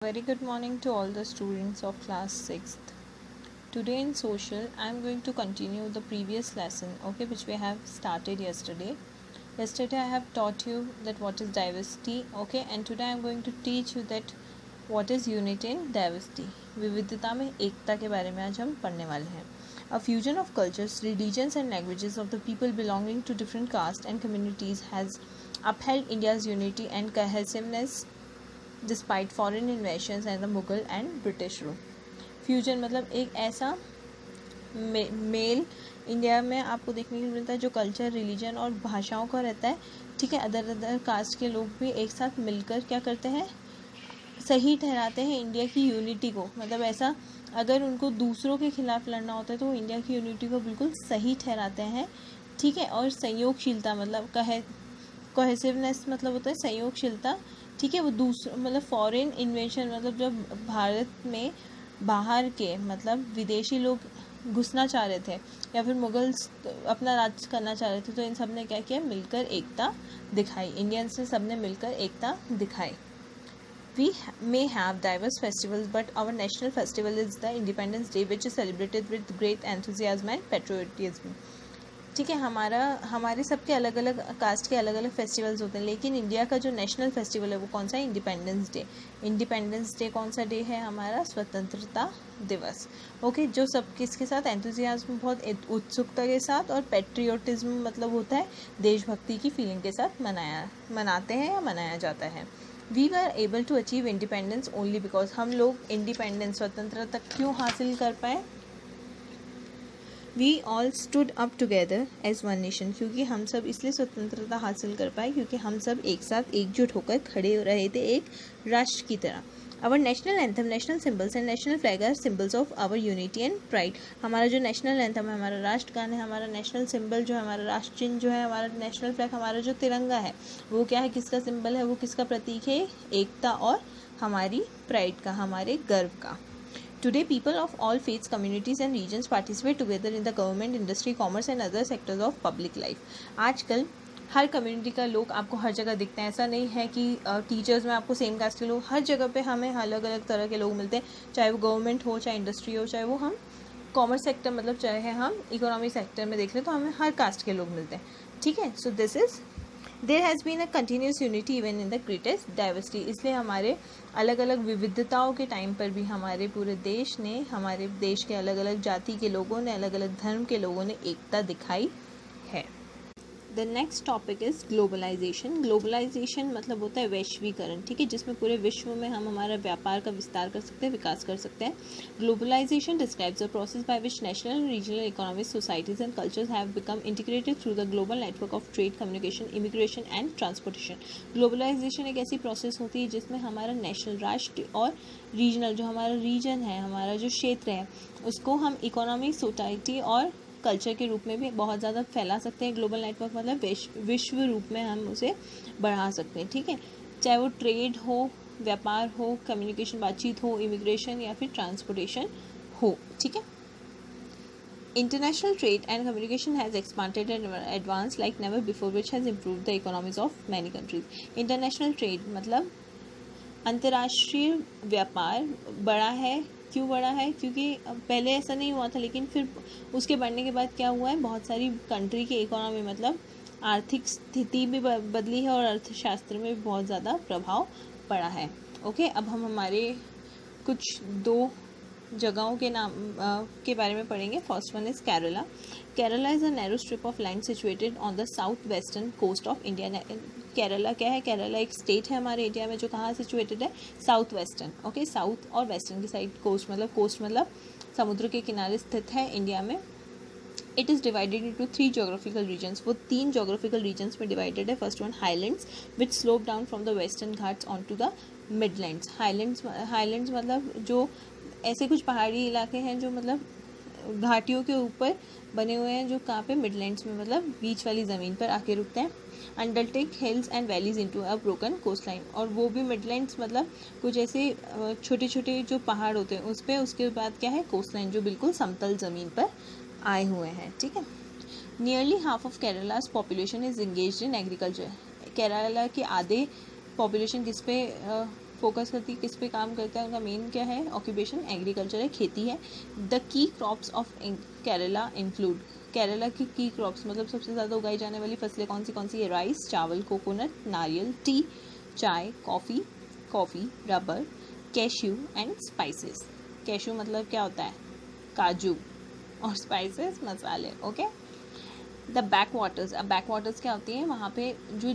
Very good morning to all the students of class 6th. Today in social, I am going to continue the previous lesson, which we have started yesterday. Yesterday I have taught you that what is diversity, and today I am going to teach you that what is unity in diversity. विविधता में एकता के बारे में आज हम पढ़ने वाले हैं. A fusion of cultures, religions and languages of the people belonging to different castes and communities has upheld India's unity and cohesiveness despite foreign invasions and the Mughal and British rule. Fusion मतलब एक ऐसा mail India में आपको देखने को मिलता है जो कल्चर, रिलीजन और भाषाओं का रहता है. ठीक है, अदर कास्ट के लोग भी एक साथ मिलकर क्या करते हैं, सही ठहराते हैं इंडिया की यूनिटी को. मतलब ऐसा अगर उनको दूसरों के खिलाफ लड़ना होता है तो वो इंडिया की यूनिटी को बिल्कुल सही ठहराते हैं. ठीक है, और संयोगशीलता मतलब कोहेसिवनेस मतलब होता है संयोगशीलता. ठीक है, वो दूसरा मतलब फॉरेन इन्वेशन मतलब जब भारत में बाहर के मतलब विदेशी लोग घुसना चाह रहे थे या फिर मुगल्स अपना राज करना चाह रहे थे, तो इन सब ने क्या किया, मिलकर एकता दिखाई. इंडियंस ने सब ने मिलकर एकता दिखाई. We may have diverse festivals, but our national festival is the Independence Day, which is celebrated with great enthusiasm and patriotism. ठीक है, हमारे सबके अलग अलग कास्ट के अलग अलग फेस्टिवल्स होते हैं, लेकिन इंडिया का जो नेशनल फेस्टिवल है वो कौन सा है, इंडिपेंडेंस डे. इंडिपेंडेंस डे कौन सा डे है, हमारा स्वतंत्रता दिवस. जो सब किसके साथ, एंथुजियाज्म बहुत उत्सुकता के साथ, और पेट्रियोटिज्म मतलब होता है देशभक्ति की फीलिंग के साथ मनाते हैं या मनाया जाता है. We were able to achieve independence only because हम लोग इंडिपेंडेंस स्वतंत्रता क्यों हासिल कर पाए. We all stood up together as one nation, क्योंकि हम सब इसलिए स्वतंत्रता हासिल कर पाए क्योंकि हम सब एक साथ एकजुट होकर खड़े हो रहे थे एक राष्ट्र की तरह. Our national anthem, national symbols and national flag are symbols of our unity and pride. हमारा जो नेशनल एंथम है, हमारा राष्ट्रगान है, हमारा नेशनल सिंबल जो है, हमारा राष्ट्र चिन्ह जो है, हमारा नेशनल फ्लैग, हमारा जो तिरंगा है वो क्या है, किसका सिंबल है, वो किसका प्रतीक है, एकता और हमारी प्राइड का, हमारे गर्व का. Today, people of all faiths, communities and regions participate together in the government, industry, commerce and other sectors of public life. आजकल हर कम्युनिटी का लोग आपको हर जगह दिखते हैं. ऐसा नहीं है कि टीचर्स में आपको सेम कास्ट के लोग, हर जगह पे हमें अलग अलग तरह के लोग मिलते हैं, चाहे वो गवर्नमेंट हो, चाहे इंडस्ट्री हो, चाहे वो हम कॉमर्स सेक्टर मतलब चाहे हम इकोनॉमी सेक्टर में देख लें, तो हमें हर कास्ट के लोग मिलते हैं. ठीक है, so this is there has been a continuous unity even in the greatest diversity. इसलिए हमारे अलग अलग विविधताओं के टाइम पर भी हमारे पूरे देश ने, हमारे देश के अलग अलग जाति के लोगों ने, अलग अलग धर्म के लोगों ने एकता दिखाई है. The next topic is globalisation. Globalisation मतलब होता है वैश्वीकरण. ठीक है, जिसमें पूरे विश्व में हम हमारा व्यापार का विस्तार कर सकते हैं, विकास कर सकते हैं. Globalisation describes the process by which national and regional economic societies and cultures have become integrated through the global network of trade, communication, immigration and transportation. Globalisation एक ऐसी प्रोसेस होती है जिसमें हमारा नेशनल, राष्ट्र और रीजनल जो हमारा रीजन है, हमारा जो क्षेत्र है, उसको हम इकोनॉमिक, सोसाइटी और कल्चर के रूप में भी बहुत ज़्यादा फैला सकते हैं. ग्लोबल नेटवर्क मतलब विश्व रूप में हम उसे बढ़ा सकते हैं. ठीक है, चाहे वो ट्रेड हो, व्यापार हो, कम्युनिकेशन बातचीत हो, इमिग्रेशन या फिर ट्रांसपोर्टेशन हो. ठीक है, international trade and communication has expanded and advance like never before which has improved the economies of many countries. International trade मतलब अंतर्राष्ट्रीय व्यापार बढ़ा है. क्यों बढ़ा है, क्योंकि पहले ऐसा नहीं हुआ था, लेकिन फिर उसके बढ़ने के बाद क्या हुआ है, बहुत सारी कंट्री की इकोनॉमी मतलब आर्थिक स्थिति भी बदली है और अर्थशास्त्र में भी बहुत ज़्यादा प्रभाव पड़ा है. अब हम हमारे कुछ दो जगहों के नाम के बारे में पढ़ेंगे. First one is Kerala. Kerala is a narrow strip of land situated on the south western coast of India. Kerala क्या है, केरला एक स्टेट है हमारे इंडिया में जो कहाँ सिचुएटेड है, साउथ वेस्टर्न. साउथ और वेस्टर्न की साइड कोस्ट मतलब समुद्र के किनारे स्थित है इंडिया में. It is divided into 3 geographical regions. वो 3 जोग्राफिकल रीजन्स में डिवाइडेड है. First one highlands which slope down from the western Ghats on to the midlands. Highlands मतलब जो ऐसे कुछ पहाड़ी इलाके हैं जो मतलब घाटियों के ऊपर बने हुए हैं, जो कहाँ पे, मिडलैंड्स में मतलब बीच वाली ज़मीन पर आके रुकते हैं. Undertake hills and valleys into a broken coast line. और वो भी मिडलैंड्स मतलब कुछ ऐसे छोटे छोटे जो पहाड़ होते हैं उस पर, उसके बाद क्या है, कोस्ट लाइन जो बिल्कुल समतल ज़मीन पर आए हुए हैं. ठीक है, nearly half of Kerala's population is engaged in agriculture. Kerala के आधे पॉपुलेशन किस पे फोकस करती है, किस पे काम करता है, उनका मेन क्या है, ऑक्यूपेशन एग्रीकल्चर है, खेती है। The key crops of Kerala include, Kerala की क्रॉप्स मतलब सबसे ज़्यादा उगाई जाने वाली फसलें कौन सी है, राइस, चावल, कोकोनट, नारियल, टी, चाय, coffee, rubber, cashew and spices. Cashew मतलब क्या होता है, काजू, और स्पाइसेस मसाले। ओके। द बैक वाटर्स, अब बैक वाटर्स क्या होती हैं, वहाँ पे जो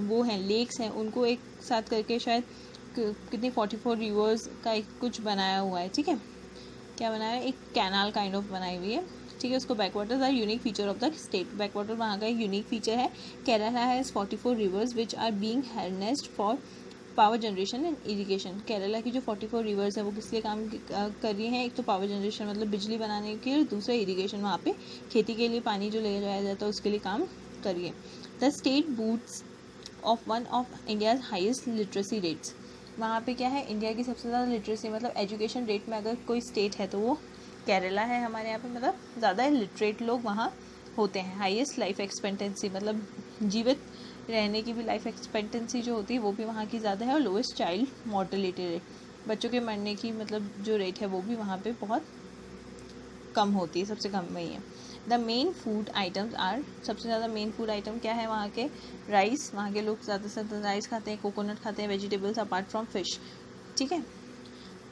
वो हैं लेक्स हैं, उनको एक साथ करके शायद कितनी 44 रिवर्स का एक कुछ बनाया हुआ है, ठीक है, क्या बनाया है, एक कैनाल काइंड ऑफ बनाई हुई है, ठीक है। उसको back waters are unique feature of the state, back water वहाँ का एक यूनिक फीचर है। Kerala has 44 rivers which are being harnessed for power generation and irrigation. Kerala की जो 44 रिवर्स है वो किस लिए काम कर रही हैं, एक तो पावर जनरेशन मतलब बिजली बनाने के लिए, दूसरा इरिगेशन, वहाँ पे खेती के लिए पानी जो ले जाया जाता है उसके लिए काम कर रही है। The state boots of one of India's highest literacy rates, वहाँ पे क्या है, इंडिया की सबसे ज़्यादा लिटरेसी मतलब एजुकेशन रेट में अगर कोई स्टेट है तो वो केरला है हमारे यहाँ पे, मतलब ज़्यादा लिटरेट लोग वहाँ होते हैं। हाईएस्ट लाइफ एक्सपेक्टेंसी मतलब जीवित रहने की भी लाइफ एक्सपेक्टेंसी जो होती है वो भी वहाँ की ज़्यादा है, और लोएस्ट चाइल्ड मॉर्टेलिटी रेट, बच्चों के मरने की मतलब जो रेट है वो भी वहाँ पे बहुत कम होती है, सबसे कम वही है। The main food items are, सबसे ज़्यादा मेन फूड आइटम क्या है वहाँ के, राइस, वहाँ के लोग ज़्यादा से ज़्यादा राइस खाते हैं, कोकोनट खाते हैं, वेजिटेबल्स अपार्ट फ्रॉम फिश, ठीक है।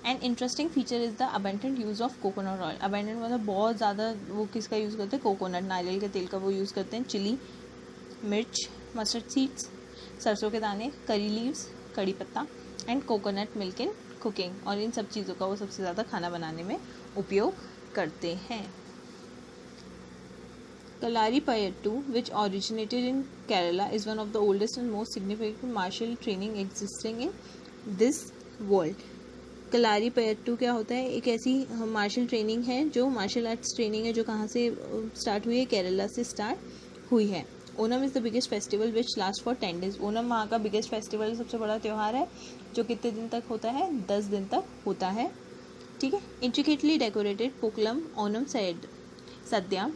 And interesting feature is the abundant use of coconut oil, abundant मतलब बहुत ज़्यादा, वो किसका यूज़ करते हैं, कोकोनट, नारियल के तेल का वो यूज़ करते हैं, चिली, मिर्च, मस्टर्ड सीड्स, सरसों के दाने, करी लीव्स, कड़ी पत्ता and coconut milk in cooking, और इन सब चीज़ों का वो सबसे ज़्यादा खाना बनाने में उपयोग करते हैं। Kalarippayattu, which originated in Kerala, is one of the oldest and most significant martial training existing in this world. Kalaripayattu क्या होता है, एक ऐसी मार्शल ट्रेनिंग है जो मार्शल आर्ट्स ट्रेनिंग है जो कहाँ से स्टार्ट हुई है, केरला से स्टार्ट हुई है। Onam is the biggest festival which last for 10 days, Onam वहाँ का बिगेस्ट फेस्टिवल, सबसे बड़ा त्यौहार है जो कितने दिन तक होता है, 10 दिन तक होता है, ठीक है। इंट्रिकेटली डेकोरेटेड पोकलम ओनम सद्या,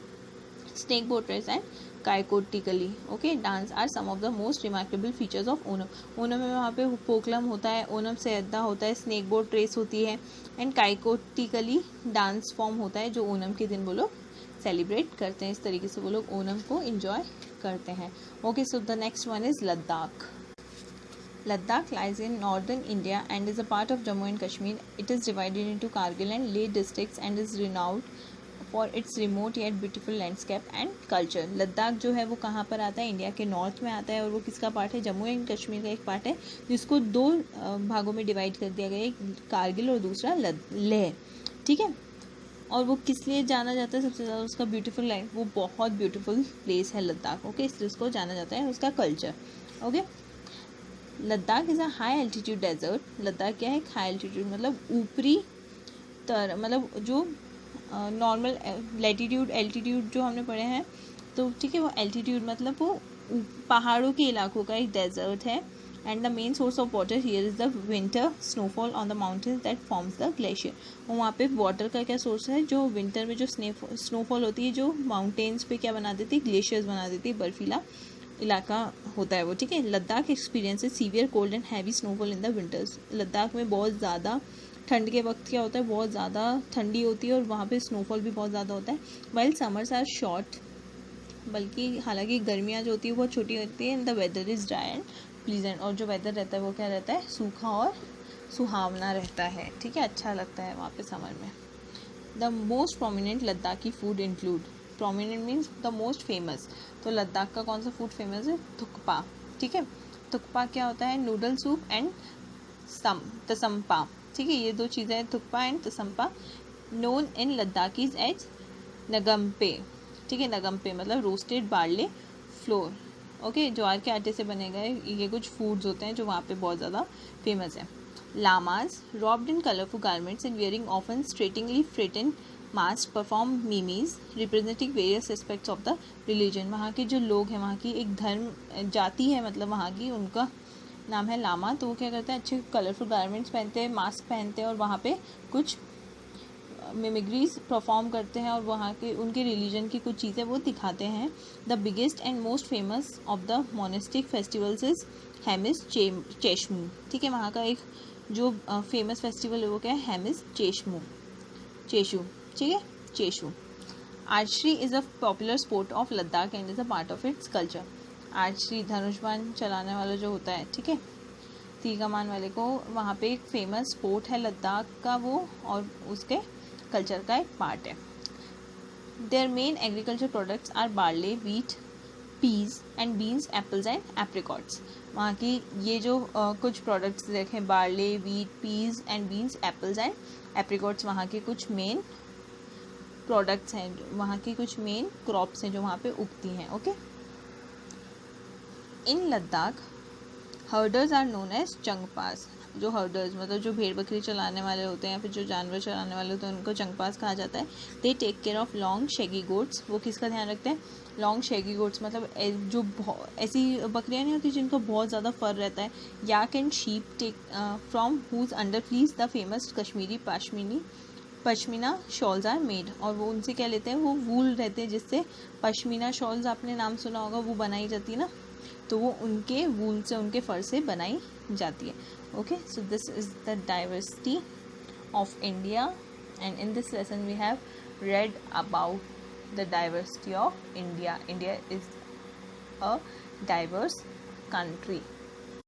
snake boat race and Kaikottikali, okay, dance are some of the most remarkable features of Onam. Onam में वहाँ पे पोकलम होता है, ओनम सैदा होता है, स्नेक बोट रेस होती है, एंड कायकोटिकली डांस फॉर्म होता है जो ओनम के दिन वो लोग सेलिब्रेट करते हैं। इस तरीके से वो लोग ओनम को एंजॉय करते हैं। Okay, so the next one is Ladakh. Ladakh lies in northern India and is a part of Jammu and Kashmir. It is divided into Kargil and Leh districts and is renowned for its remote yet beautiful landscape and culture. Ladakh जो है वो कहाँ पर आता है, India के north में आता है, और वो किसका पार्ट है, जम्मू एंड कश्मीर का एक पार्ट है, जिसको दो भागों में डिवाइड कर दिया गया है, एक कारगिल और दूसरा लेह, ठीक है। और वो किस लिए जाना जाता है सबसे ज़्यादा, उसका ब्यूटीफुल लाइफ, वो बहुत ब्यूटीफुल प्लेस है लद्दाख, ओके, इसलिए उसको जाना जाता है, उसका culture, okay. Ladakh is a high altitude desert, Ladakh क्या है, हाई एल्टीट्यूड मतलब ऊपरी मतलब जो नॉर्मल लैटीट्यूड एल्टीट्यूड जो हमने पढ़े हैं, तो ठीक है, वो एल्टीट्यूड मतलब वो पहाड़ों के इलाकों का एक डेजर्ट है। And the main source of water here is the winter snowfall on the mountains that forms the glacier, और वहाँ पे वाटर का क्या सोर्स है, जो विंटर में जो स्नोफॉल होती है, जो माउंटेन्स पे क्या बना देती है, ग्लेशियर्स बना देती है, बर्फीला इलाका होता है वो, ठीक है। Ladakh experiences severe cold and heavy snowfall in the winters, Ladakh में बहुत ज़्यादा ठंड के वक्त क्या होता है, बहुत ज़्यादा ठंडी होती है और वहाँ पे स्नोफॉल भी बहुत ज़्यादा होता है। वाइल समर्स आर शॉर्ट, बल्कि हालांकि गर्मियाँ जो होती है वो छोटी होती है, and the weather is dry and pleasant, और जो वेदर रहता है वो क्या रहता है, सूखा और सुहावना रहता है, ठीक है, अच्छा लगता है वहाँ पे समर में। The most prominent Ladakhi food include, prominent means the most famous, तो लद्दाख का कौन सा फूड फेमस है, थुक्पा, ठीक है। थुक्पा क्या होता है, नूडल सूप एंड तसम्पा, ठीक है, ये दो चीज़ें हैं, thukpa and tsampa, known in Ladakhis as ngampe, ठीक है, नगम्पे मतलब रोस्टेड बार्ले फ्लोर, ओके, ज्वार के आटे से बने गए ये कुछ फूड्स होते हैं जो वहाँ पे बहुत ज़्यादा फेमस है। Lamas robed in colourful garments and wearing often strikingly frightening masks perform mimes representing various aspects of the religion, वहाँ के जो लोग हैं, वहाँ की एक धर्म जाति है, मतलब वहाँ की, उनका नाम है लामा, तो वो क्या करते हैं, अच्छे कलरफुल गारमेंट्स पहनते हैं, मास्क पहनते हैं, और वहाँ पे कुछ मिमिक्रीज परफॉर्म करते हैं और वहाँ के उनके रिलीजन की कुछ चीज़ें वो दिखाते हैं. The biggest and most famous of the monastic festivals is Hemis चेशमू. ठीक है, वहाँ का एक जो फेमस फेस्टिवल है वो क्या है, हेमिस चेशू. ठीक है, Tsechu. Archery is a popular sport of Ladakh and is a part of its culture. Archery धनुषबाण चलाने वाला जो होता है, ठीक है, तीर कमान वाले को, वहाँ पे एक फेमस स्पोर्ट है लद्दाख का वो, और उसके कल्चर का एक पार्ट है. Their main agriculture products are barley, wheat, peas and beans, apples and apricots. वहाँ की ये जो कुछ प्रोडक्ट्स देखें, barley, wheat, peas and beans, apples and apricots, वहाँ के कुछ मेन प्रोडक्ट्स हैं, वहाँ की कुछ मेन क्रॉप्स हैं जो वहाँ पे उगती हैं. Okay. In Ladakh herders are known as Changpas. जो हर्डर्स मतलब जो भेड़ बकरी चलाने वाले होते हैं या फिर जो जानवर चलाने वाले होते हैं उनको चंगपास कहा जाता है. They take care of long shaggy goats. वो किसका ध्यान रखते हैं, लॉन्ग शेगी गोट्स, मतलब जो ऐसी बकरियां नहीं होती जिनका बहुत ज़्यादा फर रहता है. Yak and sheep take from whose under fleece the famous Kashmiri pashmina shawls are made. और वो उनसे क्या लेते हैं, वो वूल रहते हैं जिससे पश्मीना शॉल्स, आपने नाम सुना होगा, वो बनाई जाती है ना, तो वो उनके वूल से, उनके फर से बनाई जाती है. Okay, so this is the diversity of India and in this lesson we have read about the diversity of India. India is a diverse country.